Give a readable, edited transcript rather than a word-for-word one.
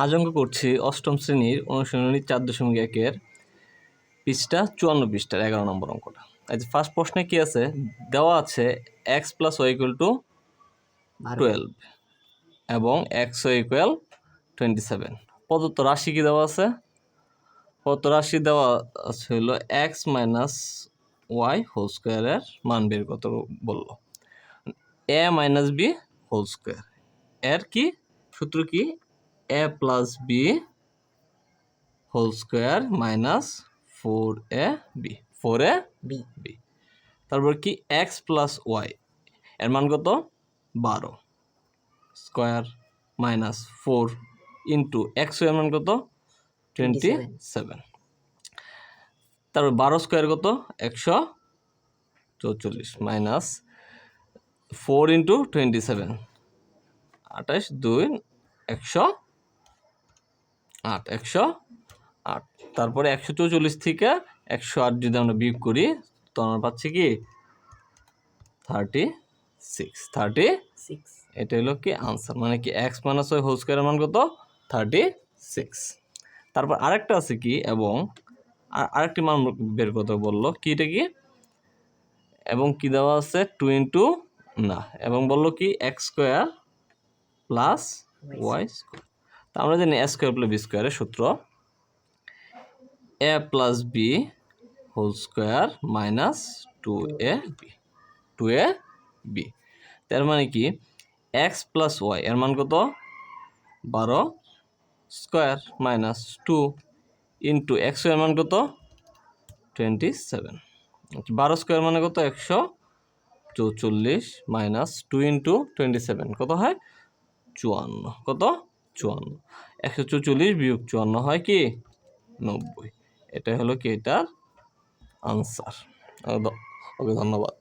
আজ অঙ্ক করছি অষ্টম শ্রেণীর অনুশীলনী 4.1-এর পৃষ্ঠা 54 পৃষ্ঠার 11 নম্বর অঙ্কটা। আজ ফার্স্ট প্রশ্নে কি আছে, দেওয়া আছে x + y = 12 এবং xy = 27। প্রদত্ত রাশি কি দেওয়া আছে? প্রদত্ত রাশি দেওয়া আছে হলো x - y হোল স্কয়ারের মান বের করতে বলল। a - b হোল স্কয়ার এর কি সূত্র কি? a + b whole square minus 4ab। তারপর কি x + y এর মান কত? 12 স্কয়ার মাইনাস 4 ইন্টু xy এর মান কত? 27। তারপর 12 স্কয়ার কত? 144 মাইনাস 4 ইন্টু 27 28 2 108 108। তারপরে 144 থেকে 108 যদি আমরা বিয়োগ করি তো আমরা পাচ্ছি কি 36। এটা হলো কি আনসার, মানে কি x - y হোল স্কয়ারের মান কত? 36। তারপর আরেকটা আছে কি, এবং আরেকটি মান বের করতে বললো কি, এটা কি এবং কি দেওয়া আছে 2 ইন্টু না, এবং বললো কি x square plus y square. তা আমরা জানি a স্কয়ার প্লাস b স্কয়ারের সূত্র a + b whole square minus 2ab। তার মানে কি x + y এর মান কত? 12 স্কয়ার মাইনাস 2 ইন্টু xy এর মান কত? 27। 12 স্কয়ার মানে কত? 144 মাইনাস 2 ইন্টু 27 কত হয়? 54। কত? 54। 144 বিয়োগ 54 হয় কি 90। এটা হলো কি এটার আনসার। ওকে, ধন্যবাদ।